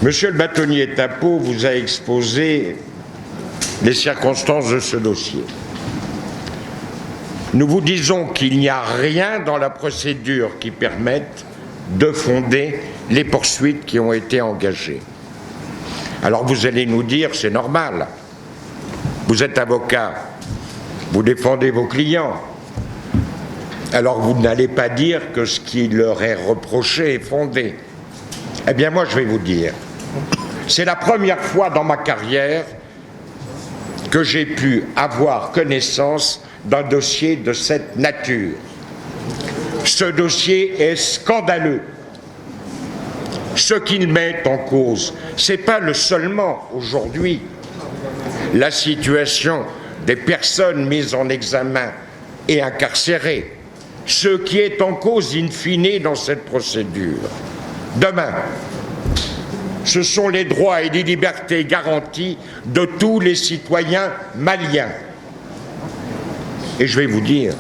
Monsieur le bâtonnier Tapeau vous a exposé les circonstances de ce dossier. Nous vous disons qu'il n'y a rien dans la procédure qui permette de fonder les poursuites qui ont été engagées. Alors vous allez nous dire, c'est normal. Vous êtes avocat, vous défendez vos clients. Alors vous n'allez pas dire que ce qui leur est reproché est fondé. Eh bien moi je vais vous dire, c'est la première fois dans ma carrière que j'ai pu avoir connaissance d'un dossier de cette nature. Ce dossier est scandaleux. Ce qu'il met en cause, ce n'est pas seulement aujourd'hui la situation des personnes mises en examen et incarcérées. Ce qui est en cause in fine dans cette procédure, demain, ce sont les droits et les libertés garantis de tous les citoyens maliens. Et je vais vous dire,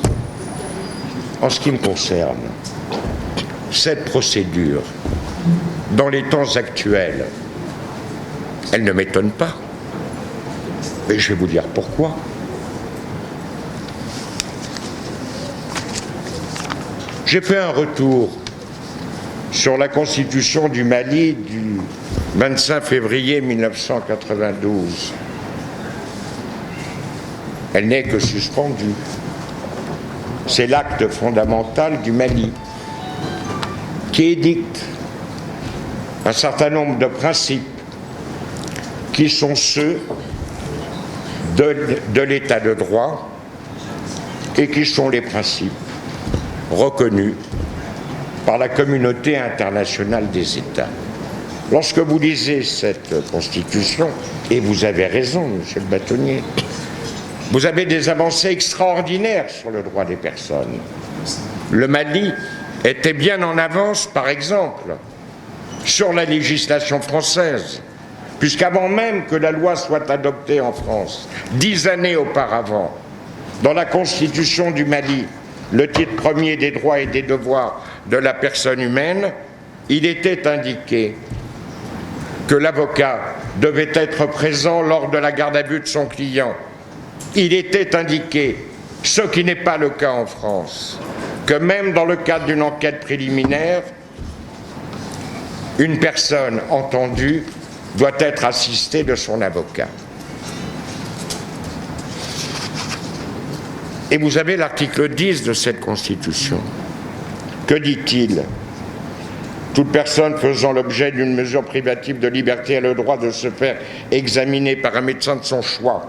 en ce qui me concerne, cette procédure, dans les temps actuels, elle ne m'étonne pas. Et je vais vous dire pourquoi. J'ai fait un retour sur la Constitution du Mali du 25 février 1992. Elle n'est que suspendue. C'est l'acte fondamental du Mali qui édicte un certain nombre de principes qui sont ceux de l'état de droit et qui sont les principes reconnus par la communauté internationale des États. Lorsque vous lisez cette Constitution, et vous avez raison, monsieur le bâtonnier, vous avez des avancées extraordinaires sur le droit des personnes. Le Mali était bien en avance, par exemple, sur la législation française, puisqu'avant même que la loi soit adoptée en France, 10 années auparavant, dans la Constitution du Mali, le titre premier des droits et des devoirs de la personne humaine, il était indiqué que l'avocat devait être présent lors de la garde à vue de son client. Il était indiqué, ce qui n'est pas le cas en France, que même dans le cadre d'une enquête préliminaire, une personne entendue doit être assistée de son avocat. Et vous avez l'article 10 de cette Constitution. Que dit-il ? Toute personne faisant l'objet d'une mesure privative de liberté a le droit de se faire examiner par un médecin de son choix.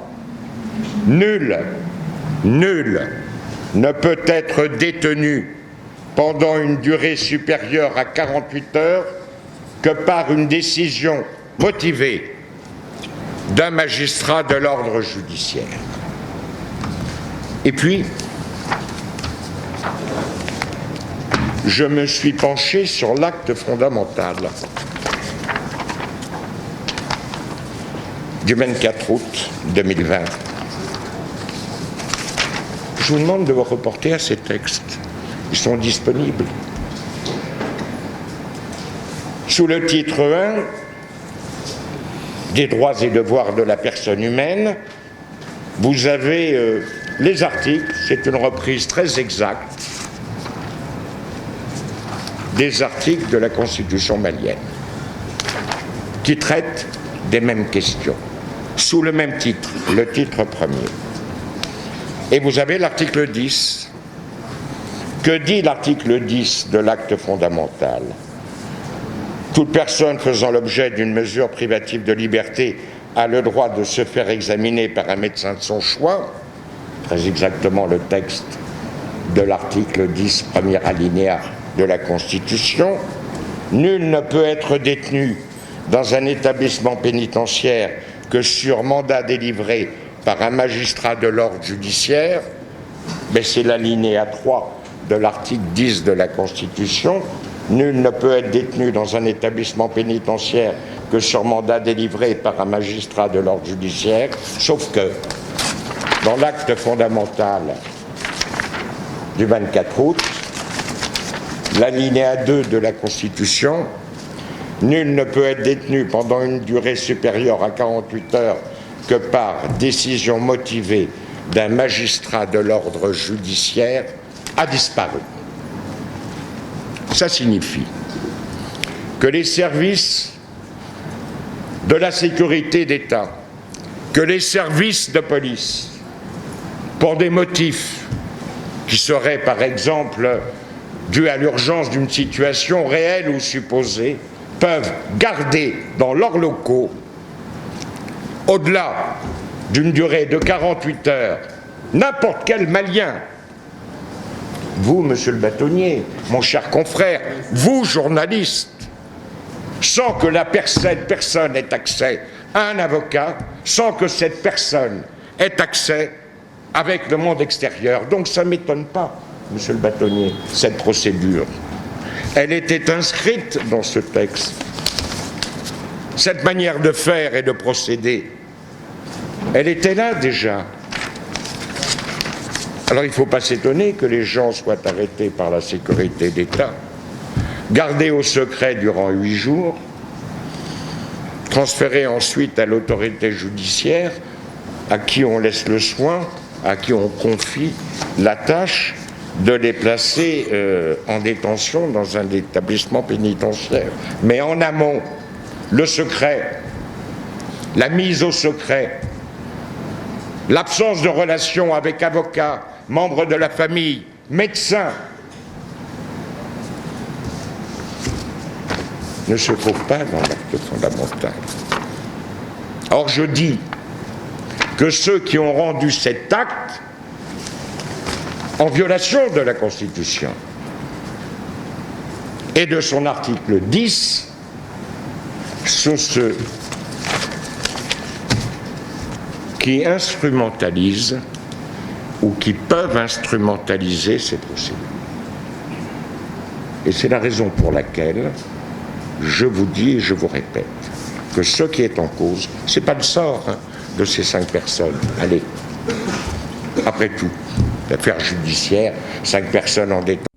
Nul ne peut être détenu pendant une durée supérieure à 48 heures que par une décision motivée d'un magistrat de l'ordre judiciaire. Et puis, je me suis penché sur l'acte fondamental du 24 août 2020. Je vous demande de vous reporter à ces textes. Ils sont disponibles. Sous le titre 1 des droits et devoirs de la personne humaine, vous avez les articles, c'est une reprise très exacte des articles de la Constitution malienne qui traitent des mêmes questions, sous le même titre, le titre premier. Et vous avez l'article 10. Que dit l'article 10 de l'acte fondamental ? Toute personne faisant l'objet d'une mesure privative de liberté a le droit de se faire examiner par un médecin de son choix, très exactement le texte de l'article 10, premier alinéa de la Constitution. Nul ne peut être détenu dans un établissement pénitentiaire que sur mandat délivré par un magistrat de l'ordre judiciaire, mais c'est l'alinéa 3 de l'article 10 de la Constitution. Nul ne peut être détenu dans un établissement pénitentiaire que sur mandat délivré par un magistrat de l'ordre judiciaire, sauf que dans l'acte fondamental du 24 août, l'alinéa 2 de la Constitution Nul ne peut être détenu pendant une durée supérieure à 48 heures que par décision motivée d'un magistrat de l'ordre judiciaire, a disparu. Ça signifie que les services de la sécurité d'État, que les services de police, pour des motifs qui seraient par exemple dus à l'urgence d'une situation réelle ou supposée, peuvent garder dans leurs locaux, au-delà d'une durée de 48 heures, n'importe quel Malien. Vous, monsieur le bâtonnier, mon cher confrère, vous, journaliste, sans que cette personne ait accès à un avocat, sans que cette personne ait accès avec le monde extérieur. Donc ça ne m'étonne pas, monsieur le bâtonnier, cette procédure. Elle était inscrite dans ce texte. Cette manière de faire et de procéder, elle était là déjà. Alors il ne faut pas s'étonner que les gens soient arrêtés par la sécurité d'État, gardés au secret durant 8 jours, transférés ensuite à l'autorité judiciaire, à qui on laisse le soin, à qui on confie la tâche de les placer en détention dans un établissement pénitentiaire. Mais en amont, le secret, la mise au secret, l'absence de relation avec avocats, membres de la famille, médecins, ne se trouve pas dans l'acte fondamental. Or, je dis que ceux qui ont rendu cet acte en violation de la Constitution et de son article 10 sont ceux qui instrumentalisent ou qui peuvent instrumentaliser ces procédures. Et c'est la raison pour laquelle je vous dis et je vous répète que ce qui est en cause, ce n'est pas le sort de ces 5 personnes. Allez, après tout, l'affaire judiciaire, 5 personnes en détention.